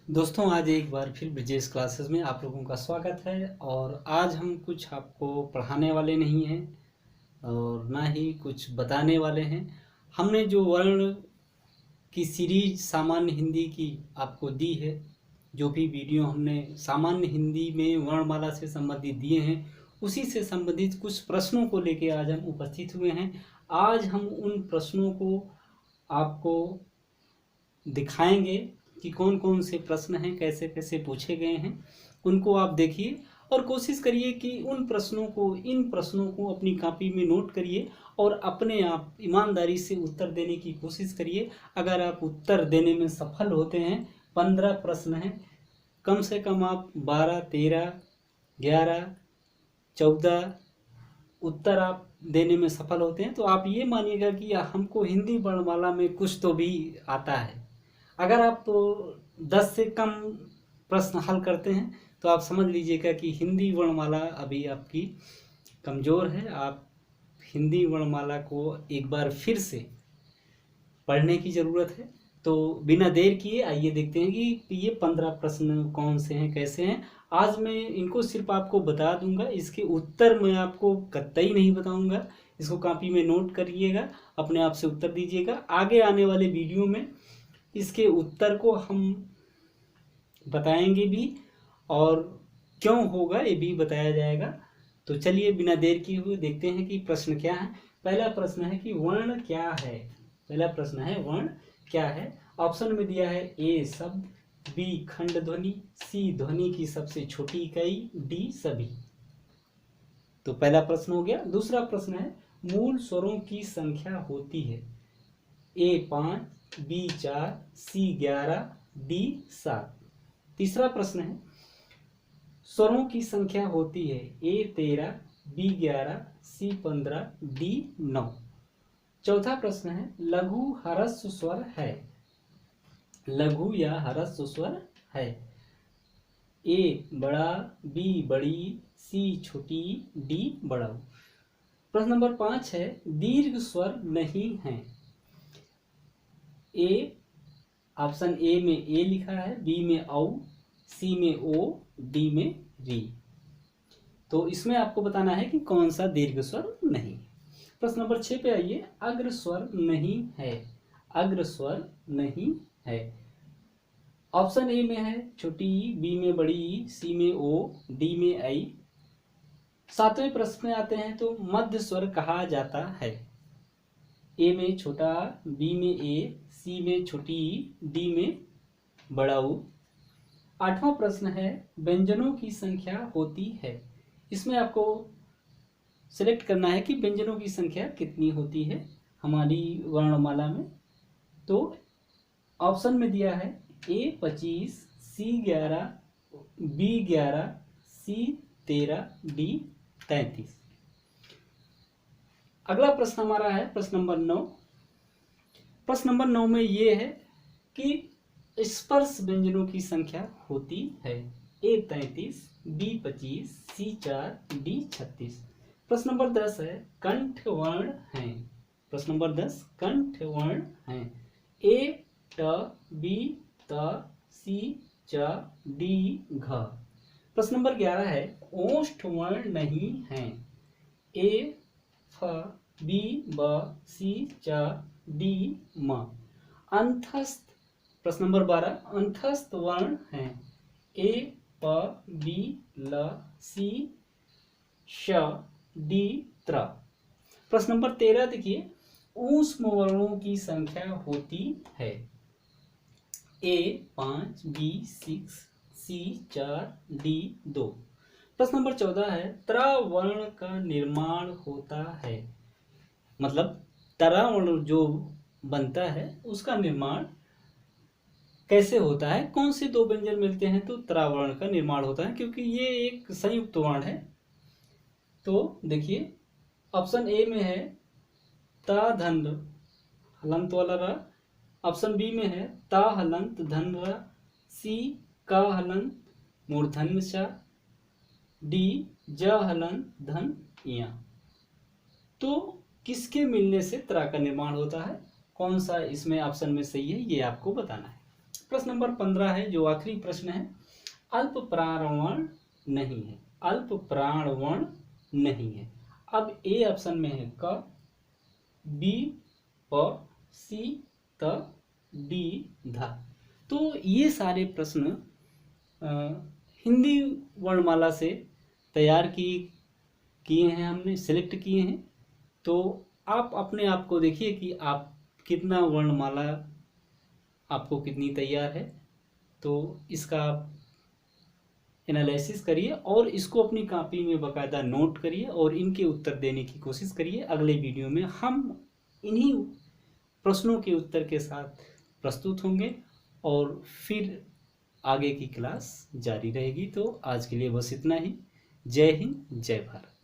दोस्तों, आज एक बार फिर ब्रिजेश क्लासेस में आप लोगों का स्वागत है। और आज हम कुछ आपको पढ़ाने वाले नहीं हैं और ना ही कुछ बताने वाले हैं। हमने जो वर्ण की सीरीज सामान्य हिंदी की आपको दी है, जो भी वीडियो हमने सामान्य हिंदी में वर्णमाला से संबंधित दिए हैं, उसी से संबंधित कुछ प्रश्नों को लेकर आज हम उपस्थित हुए हैं। आज हम उन प्रश्नों को आपको दिखाएंगे कि कौन कौन से प्रश्न हैं, कैसे कैसे पूछे गए हैं। उनको आप देखिए और कोशिश करिए कि इन प्रश्नों को अपनी कॉपी में नोट करिए और अपने आप ईमानदारी से उत्तर देने की कोशिश करिए। अगर आप उत्तर देने में सफल होते हैं, 15 प्रश्न हैं, कम से कम आप 12, 13, 11, 14 उत्तर आप देने में सफल होते हैं, तो आप ये मानिएगा कि हमको हिंदी वर्णमाला में कुछ तो भी आता है। अगर आप 10 से कम प्रश्न हल करते हैं तो आप समझ लीजिएगा कि हिंदी वर्णमाला अभी आपकी कमज़ोर है। आप हिंदी वर्णमाला को एक बार फिर से पढ़ने की ज़रूरत है। तो बिना देर किए आइए देखते हैं कि ये 15 प्रश्न कौन से हैं, कैसे हैं। आज मैं इनको सिर्फ आपको बता दूंगा, इसके उत्तर मैं आपको कतई नहीं बताऊंगा। इसको कॉपी में नोट करिएगा, अपने आप से उत्तर दीजिएगा। आगे आने वाले वीडियो में इसके उत्तर को हम बताएंगे भी और क्यों होगा ये भी बताया जाएगा। तो चलिए बिना देर किए हुए देखते हैं कि प्रश्न क्या है। पहला प्रश्न है कि वर्ण क्या है। पहला प्रश्न है वर्ण क्या है। ऑप्शन में दिया है ए शब्द, बी खंड ध्वनि, सी ध्वनि की सबसे छोटी इकाई, डी सभी। तो पहला प्रश्न हो गया। दूसरा प्रश्न है मूल स्वरों की संख्या होती है। ए 5, बी 4, सी 11, डी 7। तीसरा प्रश्न है स्वरों की संख्या होती है ए 13, बी 11, सी 15, डी 9। चौथा प्रश्न है लघु ह्रस्व स्वर है। लघु या ह्रस्व स्वर है। ए बड़ा, बी बड़ी, सी छोटी, डी बड़ा। प्रश्न नंबर 5 है दीर्घ स्वर नहीं है। ए ऑप्शन ए में ए लिखा है, बी में औ, सी में ओ, डी में री। तो इसमें आपको बताना है कि कौन सा दीर्घ स्वर नहीं। प्रश्न नंबर 6 पे आइए। अग्र स्वर नहीं है। अग्र स्वर नहीं है। ऑप्शन ए में है छोटी, बी में बड़ी, सी में ओ, डी में आई। 7वें प्रश्न में आते हैं तो मध्य स्वर कहा जाता है। ए में छोटा, बी में ए, सी में छोटी, डी में बड़ा ऊ। 8वां प्रश्न है व्यंजनों की संख्या होती है। इसमें आपको सिलेक्ट करना है कि व्यंजनों की संख्या कितनी होती है हमारी वर्णमाला में। तो ऑप्शन में दिया है ए 25, सी 11, बी 11, सी 13, डी 33। अगला प्रश्न हमारा है प्रश्न नंबर 9। प्रश्न नंबर 9 में ये है कि स्पर्श व्यंजनों की संख्या होती है। ए 33, बी 25, सी 4, डी 36। प्रश्न नंबर 10 है कंठ वर्ण है। प्रश्न नंबर 10 कंठ वर्ण है। ए ट, बी त, सी च, डी घ। प्रश्न नंबर 11 है ओष्ठ वर्ण नहीं है। ए फ, बी ब, सी च, डी म। अंतस्थ प्रश्न नंबर 12 अंतस्थ वर्ण है। ए प, बी ल, सी श, डी त्र। प्रश्न नंबर 13 देखिए ऊष्म वर्णों की संख्या होती है। ए 5, बी 6, सी 4, डी 2। प्रश्न नंबर 14 है त्रा वर्ण का निर्माण होता है। मतलब त्रा वर्ण जो बनता है उसका निर्माण कैसे होता है, कौन से दो व्यंजन मिलते हैं तो त्रा वर्ण का निर्माण होता है, क्योंकि ये एक संयुक्त वर्ण है। तो देखिए ऑप्शन ए में है ता धन हलंत वाला र। ऑप्शन बी में है ता हलंत धन र, सी का हलंत मूर्धन्य सा, डी ज हलंत धन या। तो किसके मिलने से त्रा का निर्माण होता है, कौन सा इसमें ऑप्शन में सही है ये आपको बताना है। प्रश्न नंबर 15 है, जो आखिरी प्रश्न है। अल्प प्राण नहीं है, अल्प प्राण वर्ण नहीं है। अब ए ऑप्शन में है क, बी प, सी त, डी ध। तो ये सारे प्रश्न हिंदी वर्णमाला से तैयार किए हैं, हमने सेलेक्ट किए हैं। तो आप अपने आप को देखिए कि आप कितना वर्णमाला आपको कितनी तैयार है। तो इसका आप एनालिसिस करिए और इसको अपनी कॉपी में बाकायदा नोट करिए और इनके उत्तर देने की कोशिश करिए। अगले वीडियो में हम इन्हीं प्रश्नों के उत्तर के साथ प्रस्तुत होंगे और फिर आगे की क्लास जारी रहेगी। तो आज के लिए बस इतना ही। जय हिंद, जय भारत।